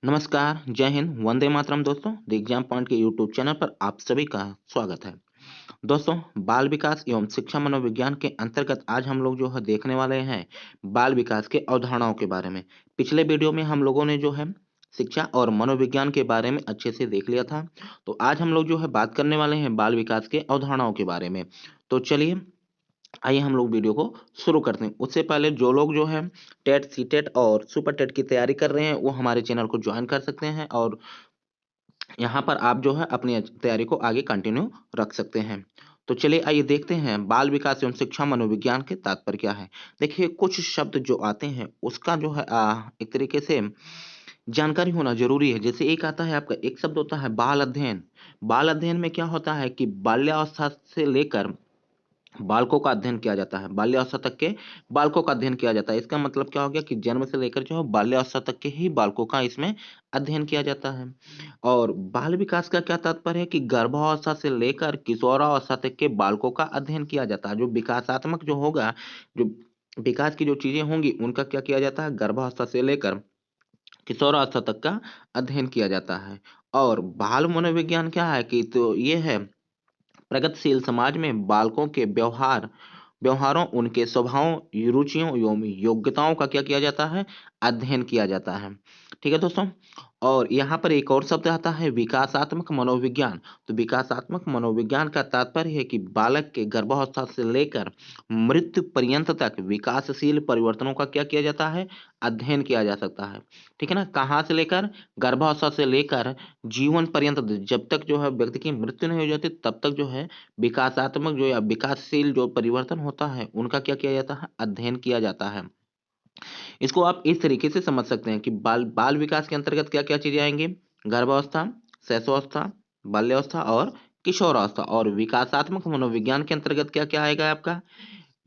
नमस्कार, जय हिंद, वंदे मातरम दोस्तों। द एग्जाम पॉइंट के यूट्यूब चैनल पर आप सभी का स्वागत है। दोस्तों, बाल विकास एवं शिक्षा मनोविज्ञान के अंतर्गत आज हम लोग जो है देखने वाले हैं बाल विकास के अवधारणाओं के बारे में। पिछले वीडियो में हम लोगों ने जो है शिक्षा और मनोविज्ञान के बारे में अच्छे से देख लिया था। तो आज हम लोग जो है बात करने वाले हैं बाल विकास के अवधारणाओं के बारे में। तो चलिए, आइए हम लोग वीडियो को शुरू करते हैं। उससे पहले जो लोग जो है टेट, सीटेट और सुपर टेट की तैयारी कर रहे हैं वो हमारे चैनल को ज्वाइन कर सकते हैं और यहाँ पर आप जो है अपनी तैयारी को आगे कंटिन्यू रख सकते हैं। तो चलिए आइए देखते हैं बाल विकास एवं शिक्षा मनोविज्ञान के तात्पर्य क्या है। देखिए, कुछ शब्द जो आते हैं उसका जो है एक तरीके से जानकारी होना जरूरी है। जैसे एक आता है आपका, एक शब्द होता है बाल अध्ययन। बाल अध्ययन में क्या होता है कि बाल्यावस्था से लेकर बालकों का अध्ययन किया जाता है। बाल्यावस्था तक के बालकों का अध्ययन किया जाता है। इसका मतलब क्या हो गया कि जन्म से लेकर जो है बाल्यावस्था तक के ही बालकों का इसमें अध्ययन किया जाता है। और बाल विकास का क्या तात्पर्य है कि गर्भावस्था से लेकर किशोरावस्था तक के बालकों का अध्ययन किया जाता है। जो विकासात्मक जो होगा, जो विकास की जो चीजें होंगी उनका क्या किया जाता है, गर्भावस्था से लेकर किशोरावस्था तक का अध्ययन किया जाता है। और बाल मनोविज्ञान क्या है कि तो ये है प्रगतिशील समाज में बालकों के व्यवहारों, उनके स्वभावों, रुचियों एवं योग्यताओं का क्या किया जाता है, अध्ययन किया जाता है। ठीक है दोस्तों। और यहाँ पर एक और शब्द आता है विकासात्मक मनोविज्ञान। तो विकासात्मक मनोविज्ञान का तात्पर्य है कि बालक के गर्भावस्था से लेकर मृत्यु पर्यंत तक विकासशील परिवर्तनों का क्या किया जाता है, अध्ययन किया जा सकता है। ठीक है ना। कहाँ से लेकर, गर्भावस्था से लेकर जीवन पर्यंत, जब तक जो है व्यक्ति की मृत्यु नहीं हो जाती तब तक जो है विकासात्मक जो या विकासशील जो परिवर्तन होता है उनका क्या किया जाता है, अध्ययन किया जाता है। इसको आप इस तरीके से समझ सकते हैं कि बाल बाल विकास के अंतर्गत क्या क्या चीजें आएंगी, गर्भावस्था, शैशवावस्था, बाल्यावस्था और किशोरावस्था। और विकासात्मक मनोविज्ञान के अंतर्गत क्या क्या आएगा आपका,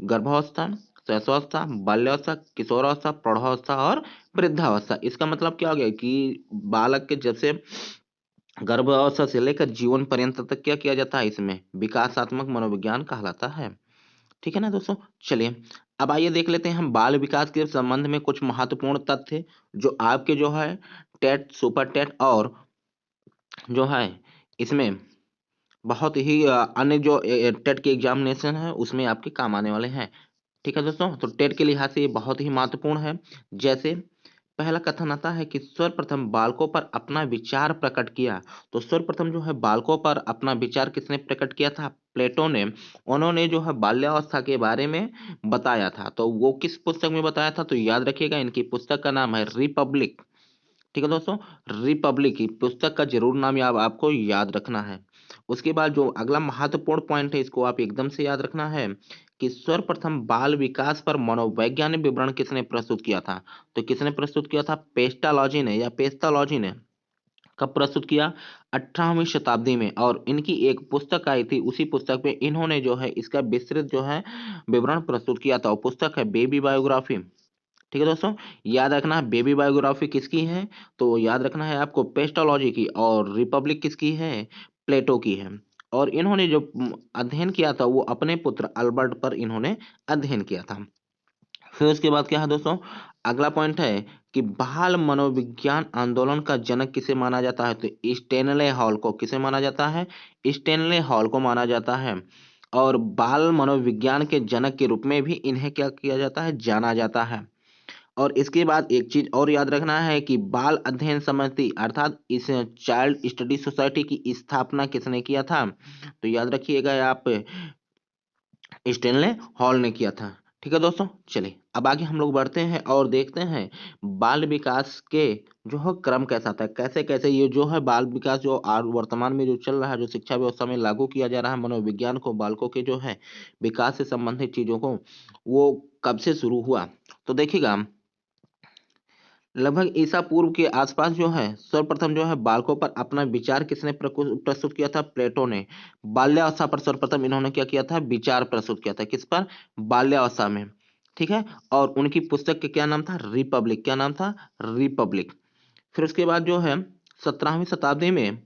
गर्भावस्था, शैशवावस्था, बाल्यावस्था, किशोरावस्था, प्रौढ़ावस्था और वृद्धावस्था। इसका मतलब क्या हो गया कि बालक के जब से गर्भावस्था से लेकर जीवन पर्यंत तक क्या किया जाता है, इसमें विकासात्मक मनोविज्ञान कहलाता है। ठीक है ना दोस्तों। चलिए, अब आइए देख लेते हैं हम बाल विकास के संबंध में कुछ महत्वपूर्ण तथ्य जो आपके जो है टेट, सुपर टेट और जो है इसमें बहुत ही अन्य जो टेट के एग्जामिनेशन है उसमें आपके काम आने वाले हैं। ठीक है दोस्तों। तो टेट के लिहाज से ये बहुत ही महत्वपूर्ण है। जैसे पहला कथन आता है कि सर्वप्रथम बालकों पर अपना विचार प्रकट किया। तो सर्वप्रथम जो है बालकों पर अपना विचार किसने प्रकट किया था, प्लेटो ने। उन्होंने जो है बाल्यावस्था के बारे में बताया था। तो वो किस पुस्तक में बताया था, तो याद रखिएगा इनकी पुस्तक का नाम है रिपब्लिक। ठीक है दोस्तों, रिपब्लिक की पुस्तक का जरूर नाम आपको याद रखना है। उसके बाद जो अगला महत्वपूर्ण पॉइंट है इसको आप एकदम से याद रखना है कि सर्वप्रथम बाल विकास पर मनोवैज्ञानिक विवरण किसने प्रस्तुत किया था। तो किसने प्रस्तुत किया था, पेस्टालॉजी ने या पेस्टालॉजी ने। कब प्रस्तुत किया, 18वीं शताब्दी में। और इनकी एक पुस्तक आई थी, उसी पुस्तक में इन्होंने जो है इसका विस्तृत जो है विवरण प्रस्तुत किया था। वो पुस्तक है बेबी बायोग्राफी। ठीक है दोस्तों, याद रखना है बेबी बायोग्राफी किसकी है, तो याद रखना है आपको पेस्टोलॉजी की। और रिपब्लिक किसकी है, प्लेटो की है। और इन्होंने जो अध्ययन किया था वो अपने पुत्र अल्बर्ट पर इन्होंने अध्ययन किया था। फिर उसके बाद क्या है दोस्तों, अगला पॉइंट है कि बाल मनोविज्ञान आंदोलन का जनक किसे माना जाता है, तो स्टेनले हॉल को। किसे माना जाता है, स्टेनले हॉल को माना जाता है। और बाल मनोविज्ञान के जनक के रूप में भी इन्हें क्या किया जाता है, जाना जाता है। और इसके बाद एक चीज और याद रखना है कि बाल अध्ययन समिति अर्थात इस चाइल्ड स्टडी सोसाइटी की स्थापना किसने किया था, तो याद रखिएगा आप, स्टेनले हॉल ने किया था। ठीक है दोस्तों। चलिए अब आगे हम लोग बढ़ते हैं और देखते हैं बाल विकास के जो है क्रम कैसा था, कैसे कैसे ये जो है बाल विकास जो वर्तमान में जो चल रहा है, जो शिक्षा व्यवस्था में लागू किया जा रहा है मनोविज्ञान को, बालकों के जो है विकास से संबंधित चीजों को, वो कब से शुरू हुआ। तो देखिएगा, लगभग ईसा पूर्व के आसपास जो है सर्वप्रथम जो है बालकों पर अपना विचार किसने प्रस्तुत किया था, प्लेटो ने। बाल्यावस्था पर सर्वप्रथम इन्होंने क्या किया था, विचार प्रस्तुत किया था। किस पर, बाल्यावस्था में। ठीक है। और उनकी पुस्तक के क्या नाम था, रिपब्लिक। क्या नाम था, रिपब्लिक। फिर उसके बाद जो है 17वीं शताब्दी में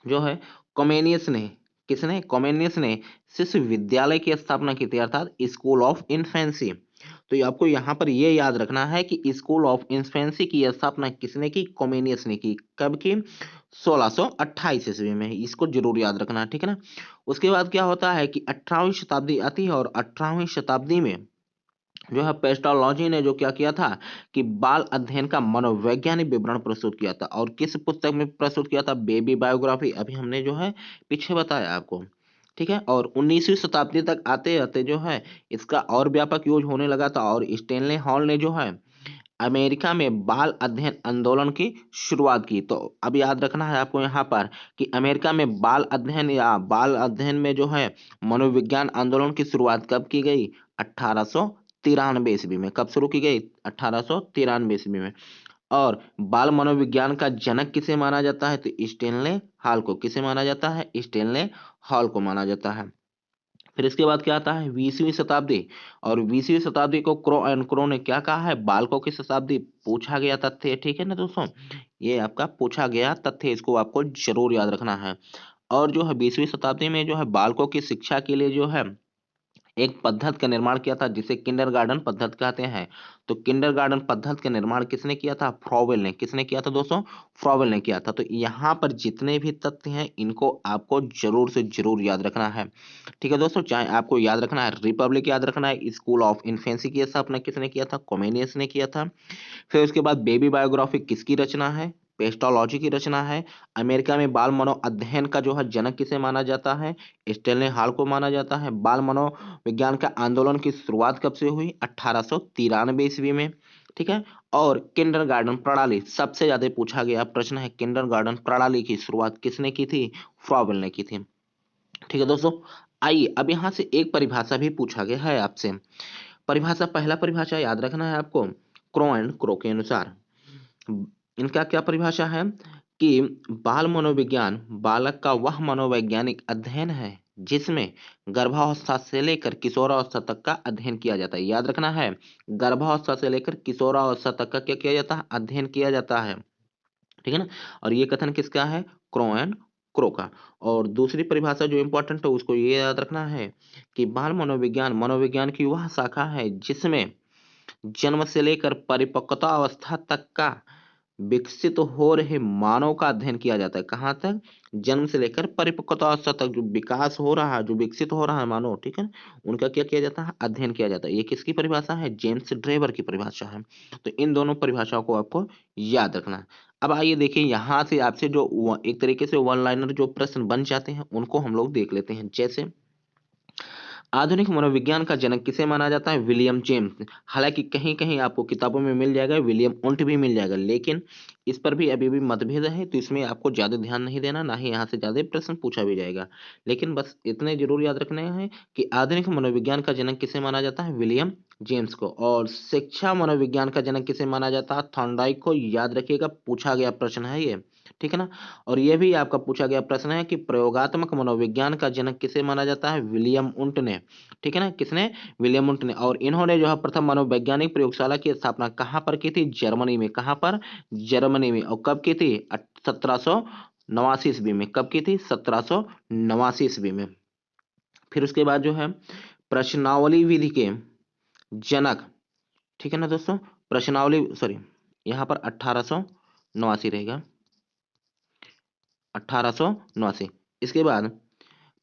जो है कॉमेनियस ने, किसने, कॉमेनियस ने शिशु विद्यालय की स्थापना की थी, अर्थात स्कूल ऑफ इन्फेंसी। तो ये आपको यहाँ पर ये याद रखना है कि स्कूल ऑफ इन्फेंसी की स्थापना किसने की? कॉमेनियस ने की। कब की? 1628 ईस्वी में। इसको जरूर याद रखना है, ठीक है ना। उसके बाद क्या होता है कि 18वीं शताब्दी आती है और 18वीं शताब्दी में जो है पेस्टोलॉजी ने जो क्या किया था कि बाल अध्ययन का मनोवैज्ञानिक विवरण प्रस्तुत किया था। और किस पुस्तक में प्रस्तुत किया था? Baby biography. अभी हमने जो है पीछे बताया आपको, ठीक है। और 19वीं शताब्दी तक आते आते जो है इसका और व्यापक यूज होने लगा था और स्टेनले हॉल ने जो है अमेरिका में बाल अध्ययन आंदोलन की शुरुआत की। तो अब याद रखना है आपको यहाँ पर कि अमेरिका में बाल अध्ययन या बाल अध्ययन में जो है मनोविज्ञान आंदोलन की शुरुआत कब की गई? 1893 ईस्वी में। कब शुरू की गई? 1893 ईस्वी में। और बाल मनोविज्ञान का जनक किसे माना जाता है? तो स्टेनले हॉल को। किसे माना जाता है? स्टेनले हॉल को माना जाता है। फिर इसके बाद क्या आता है? 20वीं शताब्दी। और 20वीं शताब्दी को क्रो एंड क्रो ने क्या कहा है? बालकों की शताब्दी। पूछा गया तथ्य, ठीक है ना दोस्तों, ये आपका पूछा गया तथ्य, इसको आपको जरूर याद रखना है। और जो है 20वीं शताब्दी में जो है बालकों की शिक्षा के लिए जो है एक पद्धति का निर्माण किया था जिसे किंडरगार्टन पद्धति कहते हैं। तो किंडरगार्टन पद्धति का निर्माण किसने किया था? फ्रॉवेल ने। किसने किया था दोस्तों? फ्रॉवेल ने किया था। तो यहाँ पर जितने भी तथ्य हैं इनको आपको जरूर से जरूर याद रखना है, ठीक है दोस्तों। चाहे आपको याद रखना है रिपब्लिक याद रखना है, स्कूल ऑफ इन्फेंसी की स्थापना किसने किया था? कॉमेनियस ने किया था। फिर उसके बाद बेबी बायोग्राफी किसकी रचना है? पेस्टोलॉजी की रचना है। अमेरिका में बाल मनो अध्ययन का जो है जनक किसे माना जाता है? स्टेनले हॉल को माना जाता है। बाल मनोविज्ञान का आंदोलन की शुरुआत कब से हुई? 1893 ईस्वी में, ठीक है। और किंडरगार्टन प्रणाली सबसे ज्यादा पूछा गया प्रश्न है। किंडरगार्टन प्रणाली की शुरुआत किसने की थी? फ्रॉवेल ने की थी, ठीक है दोस्तों। आइए अब यहाँ से एक परिभाषा भी पूछा गया है आपसे। परिभाषा, पहला परिभाषा याद रखना है आपको क्रो एंड क्रो के अनुसार। इनका क्या परिभाषा है कि बाल मनोविज्ञान बालक का वह मनोवैज्ञानिक अध्ययन है जिसमें गर्भावस्था से लेकर किशोरावस्था तक का अध्ययन किया जाता है। याद रखना है, गर्भावस्था से लेकर किशोरावस्था तक का क्या किया जाता है? अध्ययन किया जाता है, ठीक है ना। और ये कथन किसका है? क्रो एंड क्रो का। और दूसरी परिभाषा जो इंपॉर्टेंट है उसको ये याद रखना है कि बाल मनोविज्ञान मनोविज्ञान की वह शाखा है जिसमें जन्म से लेकर परिपक्वता अवस्था तक का विकसित हो रहे मानव का अध्ययन किया जाता है। कहाँ तक? जन्म से लेकर परिपक्वता अवस्था तक जो विकास हो रहा है, जो विकसित हो रहा है मानव, ठीक है, उनका क्या किया जाता है? अध्ययन किया जाता है। ये किसकी परिभाषा है? जेम्स ड्रेवर की परिभाषा है। तो इन दोनों परिभाषाओं को आपको याद रखना है। अब आइए देखिए यहाँ से आपसे जो एक तरीके से वन लाइनर जो प्रश्न बन जाते हैं उनको हम लोग देख लेते हैं। जैसे आधुनिक मनोविज्ञान का जनक किसे माना जाता है? William James. हालांकि कहीं कहीं आपको किताबों में मिल जाएगा विलियम उंट भी मिल जाएगा, लेकिन इस पर भी अभी भी मतभेद है तो इसमें आपको ज्यादा ध्यान नहीं देना, ना ही यहाँ से ज्यादा प्रश्न पूछा भी जाएगा। लेकिन बस इतने जरूर याद रखने हैं कि आधुनिक मनोविज्ञान का जनक किसे माना जाता है? विलियम जेम्स को। और शिक्षा मनोविज्ञान का जनक किसे माना जाता है? थॉर्नडाइक को। याद रखिएगा, पूछा गया प्रश्न है ये, ठीक है ना। और यह भी आपका पूछा गया प्रश्न है कि प्रयोगात्मक मनोविज्ञान का जनक किसे माना जाता है? विलियम उंट ने, ठीक है ना। किसने? विलियम उंट ने। और इन्होंने जो है प्रथम मनोवैज्ञानिक प्रयोगशाला की स्थापना कहाँ पर की थी? जर्मनी में। कहाँ पर? जर्मनी में। और कब की थी? 1789 ईस्वी में। कब की थी? 1789 ईस्वी में। फिर उसके बाद जो है प्रश्नावली विधि के जनक, ठीक है ना दोस्तों, प्रश्नावली सॉरी यहाँ पर 1889 रहेगा, 1889। इसके बाद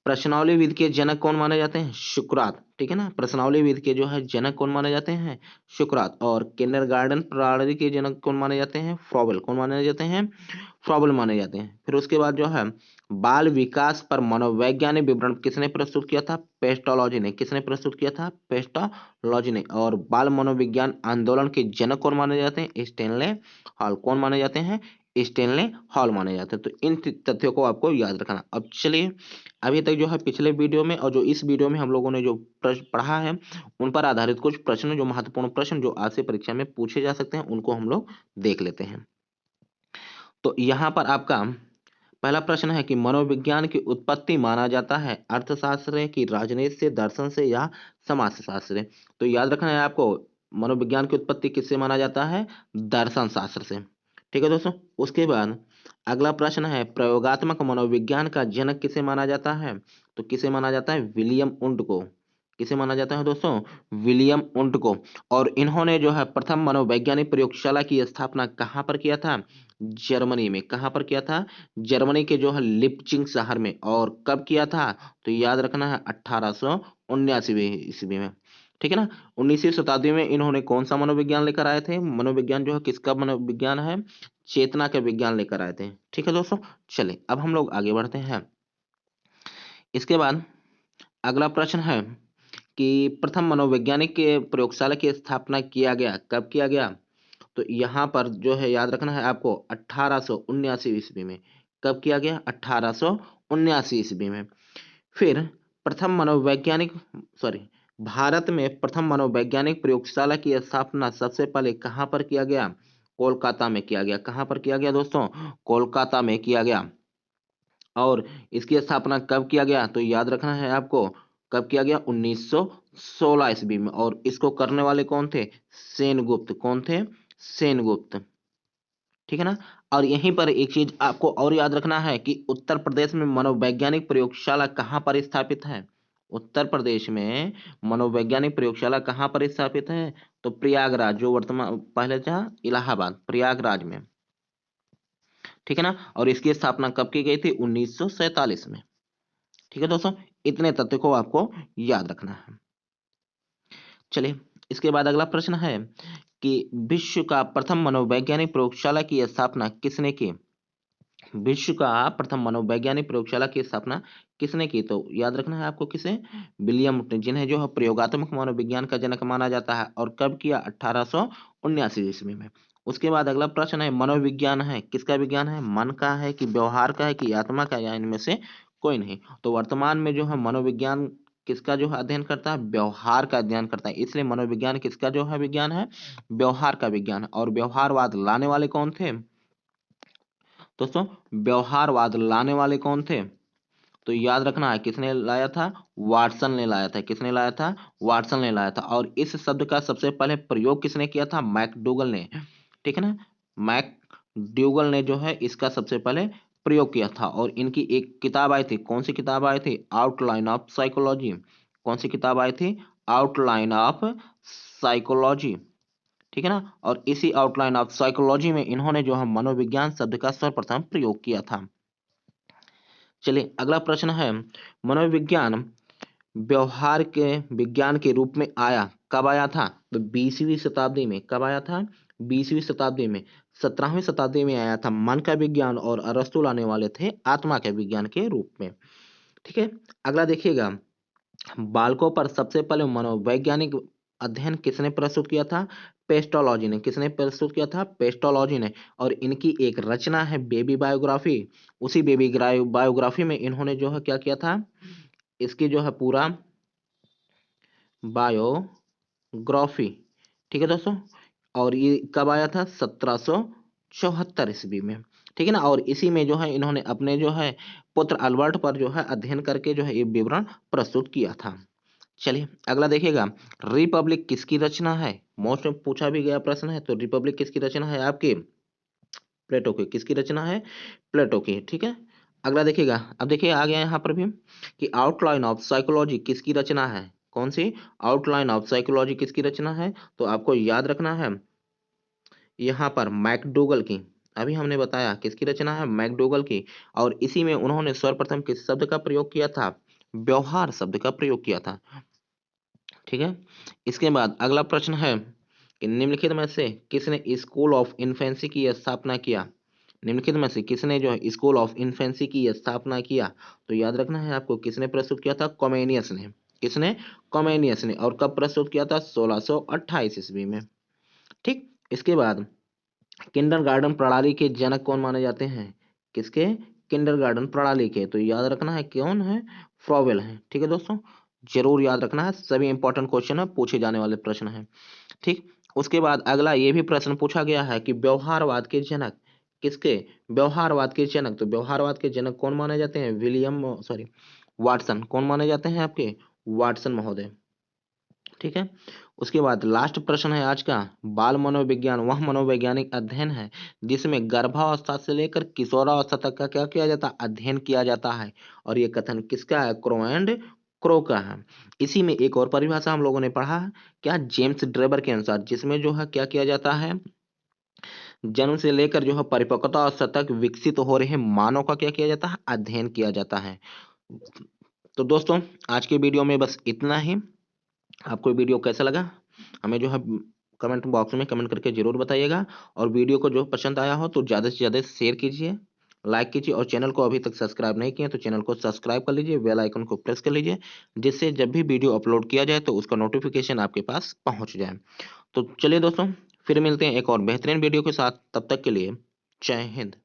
प्रश्नावली विधि के जनक कौन माने जाते हैं? सुकरात, ठीक है ना। प्रश्नावली विधि के जो है जनक कौन माने जाते हैं? सुकरात। और किंडरगार्टन प्रणाली के जनक कौन माने जाते हैं? फ्रॉबल। कौन माने जाते हैं? फ्रॉबल माने जाते हैं। फिर उसके बाद जो है बाल विकास पर मनोवैज्ञानिक विवरण किसने प्रस्तुत किया था? पेस्टोलॉजी ने। किसने प्रस्तुत किया था? पेस्टोलॉजी ने। और बाल मनोविज्ञान आंदोलन के जनक कौन माने जाते हैं? Stanley hall. कौन माने जाते हैं? स्टेनले हॉल माने जाते हैं। तो इन तथ्यों को आपको याद रखना। अब चलिए अभी तक जो है पिछले वीडियो में और जो इस वीडियो में हम लोगों ने जो प्रश्न पढ़ा है उन पर आधारित कुछ प्रश्न, जो महत्वपूर्ण प्रश्न जो आज से परीक्षा में पूछे जा सकते हैं, उनको हम लोग देख लेते हैं। तो यहाँ पर आपका पहला प्रश्न है कि मनोविज्ञान की उत्पत्ति माना जाता है अर्थशास्त्र की, राजनीति से, दर्शन से या समाजशास्त्र से? तो याद रखना है आपको मनोविज्ञान की उत्पत्ति किससे माना जाता है? दर्शन शास्त्र से, ठीक है दोस्तों। उसके बाद अगला प्रश्न है प्रयोगात्मक मनोविज्ञान का जनक किसे माना जाता है? तो किसे माना जाता है? विलियम उंट को। किसे माना जाता है दोस्तों? विलियम उंट को। और इन्होंने जो है प्रथम मनोवैज्ञानिक प्रयोगशाला की स्थापना कहाँ पर किया था? जर्मनी में। कहाँ पर किया था? जर्मनी के जो है लिपचिंग शहर में। और कब किया था? तो याद रखना है 1879 ईस्वी में। ठीक है ना। 19वीं शताब्दी में इन्होंने कौन सा मनोविज्ञान लेकर आए थे? मनोविज्ञान जो है किसका मनोविज्ञान है? चेतना का विज्ञान लेकर आए थे। ठीक है दोस्तों। चलिए अब हम लोग आगे बढ़ते हैं। इसके बाद अगला प्रश्न है कि प्रथम मनोवैज्ञानिक के प्रयोगशाला की स्थापना किया गया, कब किया गया? तो यहाँ पर जो है याद रखना है आपको 1879 ईस्वी में। कब किया गया? 1879 ईस्वी में। फिर प्रथम मनोवैज्ञानिक सॉरी भारत में प्रथम मनोवैज्ञानिक प्रयोगशाला की स्थापना सबसे पहले कहाँ पर किया गया? कोलकाता में किया गया। कहाँ पर किया गया दोस्तों? कोलकाता में किया गया। और इसकी स्थापना कब किया गया? तो याद रखना है आपको, कब किया गया? 1916 ईस्वी में। और इसको करने वाले कौन थे? सेनगुप्त। कौन थे? सेनगुप्त। ठीक है ना। और यहीं पर एक चीज आपको और याद रखना है कि उत्तर प्रदेश में मनोवैज्ञानिक प्रयोगशाला कहाँ पर स्थापित है? उत्तर प्रदेश में मनोवैज्ञानिक प्रयोगशाला कहाँ पर स्थापित है? तो प्रयागराज, जो वर्तमान पहले था इलाहाबाद, प्रयागराज में। ठीक है ना। और इसकी स्थापना कब की गई थी? 1947 में। ठीक है दोस्तों। इतने तथ्य को आपको याद रखना है। चलिए इसके बाद अगला प्रश्न है कि विश्व का प्रथम मनोवैज्ञानिक प्रयोगशाला की स्थापना किसने की? विश्व का प्रथम मनोवैज्ञानिक प्रयोगशाला की स्थापना किसने की? तो याद रखना है आपको, किसे? विलियम न्यूटन, जिन्हें जो है प्रयोगात्मक मनोविज्ञान का जनक माना जाता है। और कब किया? 1879 ईस्वी में। उसके बाद अगला प्रश्न है मनोविज्ञान है किसका विज्ञान है? मन का है कि व्यवहार का है कि आत्मा का, या इनमें से कोई नहीं? तो वर्तमान में जो है मनोविज्ञान किसका जो है अध्ययन करता है? व्यवहार का अध्ययन करता है। इसलिए मनोविज्ञान किसका जो है विज्ञान है? व्यवहार का विज्ञान। और व्यवहारवाद लाने वाले कौन थे दोस्तों? व्यवहारवाद लाने वाले कौन थे? तो याद रखना है किसने लाया था? वाटसन ने लाया था। किसने लाया था? वाटसन ने लाया था। और इस शब्द का सबसे पहले प्रयोग किसने किया था? मैकडूगल ने। ठीक है ना। मैकडूगल ने जो है इसका सबसे पहले प्रयोग किया था। और इनकी एक किताब आई थी। कौन सी किताब आई थी? Outline of psychology. कौन सी किताब आई थी? Outline of psychology. ठीक है ना। और इसी आउटलाइन ऑफ साइकोलॉजी में इन्होंने जो है मनोविज्ञान शब्द का सर्वप्रथम प्रयोग किया था। चलिए अगला प्रश्न है मनोविज्ञान व्यवहार के विज्ञान के रूप में आया, कब आया था? तो 20वीं शताब्दी में। कब आया था? 20वीं शताब्दी में। 17वीं शताब्दी में आया था मन का विज्ञान। और अरस्तु लाने वाले थे आत्मा के विज्ञान के रूप में। ठीक है। अगला देखिएगा, बालकों पर सबसे पहले मनोवैज्ञानिक अध्ययन किसने प्रस्तुत किया था? पेस्टोलॉजी ने। किसने प्रस्तुत किया था? पेस्टोलॉजी ने। और इनकी एक रचना है बेबी बायोग्राफी। उसी बेबी बायोग्राफी में इन्होंने जो है क्या किया था? इसकी जो है पूरा बायोग्राफी। ठीक है दोस्तों। और ये कब आया था? 1774 ईस्वी में। ठीक है ना। और इसी में जो है इन्होंने अपने जो है पुत्र अल्बर्ट पर जो है अध्ययन करके जो है ये विवरण प्रस्तुत किया था। चलिए अगला देखिएगा, रिपब्लिक किसकी रचना है? मोस्ट में पूछा भी गया प्रश्न है। तो रिपब्लिक किसकी रचना है आपकी? प्लेटो की। किसकी रचना है? प्लेटो की। ठीक है। अगला देखिएगा, अब देखिए आ गया यहाँ पर भी कि आउटलाइन ऑफ साइकोलॉजी किसकी रचना है? कौन सी? आउटलाइन ऑफ साइकोलॉजी किसकी रचना है? तो आपको याद रखना है यहाँ पर मैकडूगल की। अभी हमने बताया किसकी रचना है? मैकडूगल की। और इसी में उन्होंने सर्वप्रथम किस शब्द का प्रयोग किया था? व्यवहार शब्द का प्रयोग किया था। ठीक है। इसके बाद अगला प्रश्न है कि निम्नलिखित में से किसने स्कूल ऑफ इन्फेंसी की स्थापना किया? निम्नलिखित में से किसने जो है स्कूल ऑफ इन्फेंसी की स्थापना किया? तो याद रखना है आपको, किसने प्रस्तुत किया था? कॉमेनियस ने। किसने? कॉमेनियस ने। और कब प्रस्तुत किया था? 1628 ईस्वी में। ठीक। इसके बाद किंडरगार्टन प्रणाली के जनक कौन माने जाते हैं? किसके? किंडरगार्टन प्रणाली के। तो याद रखना है कौन है? फ्रॉवेल है। ठीक है दोस्तों। जरूर याद रखना है, सभी इंपॉर्टेंट क्वेश्चन है, पूछे जाने वाले प्रश्न है। ठीक। उसके बाद अगला ये भी प्रश्न पूछा गया है कि व्यवहारवाद के जनक किसके? व्यवहारवाद के जनक। तो व्यवहारवाद के जनक कौन माने जाते हैं? वाटसन। कौन माने जाते हैं आपके? वाटसन महोदय। ठीक है। उसके बाद लास्ट प्रश्न है आज का, बाल मनोविज्ञान वह मनोवैज्ञानिक अध्ययन है जिसमें गर्भावस्था से लेकर किशोरावस्था तक का क्या किया जाता है? अध्ययन किया जाता है। और ये कथन किसका है? क्रो एंड क्रो का है। इसी में एक और परिभाषा हम लोगों ने पढ़ा है, क्या, जेम्स ड्रेबर के अनुसार, जिसमें जो है क्या किया जाता है, जन्म से लेकर जो है परिपक्वता अवस्था तक विकसित हो रहे मानव का क्या किया जाता है, अध्ययन किया जाता है। तो दोस्तों आज के वीडियो में बस इतना ही। आपको वीडियो कैसा लगा हमें जो है कमेंट बॉक्स में कमेंट करके जरूर बताइएगा, और वीडियो को जो पसंद आया हो तो ज़्यादा से ज़्यादा शेयर कीजिए, लाइक कीजिए, और चैनल को अभी तक सब्सक्राइब नहीं किए तो चैनल को सब्सक्राइब कर लीजिए, बेल आइकन को प्रेस कर लीजिए, जिससे जब भी वीडियो अपलोड किया जाए तो उसका नोटिफिकेशन आपके पास पहुंच जाए। तो चलिए दोस्तों, फिर मिलते हैं एक और बेहतरीन वीडियो के साथ, तब तक के लिए जय हिंद।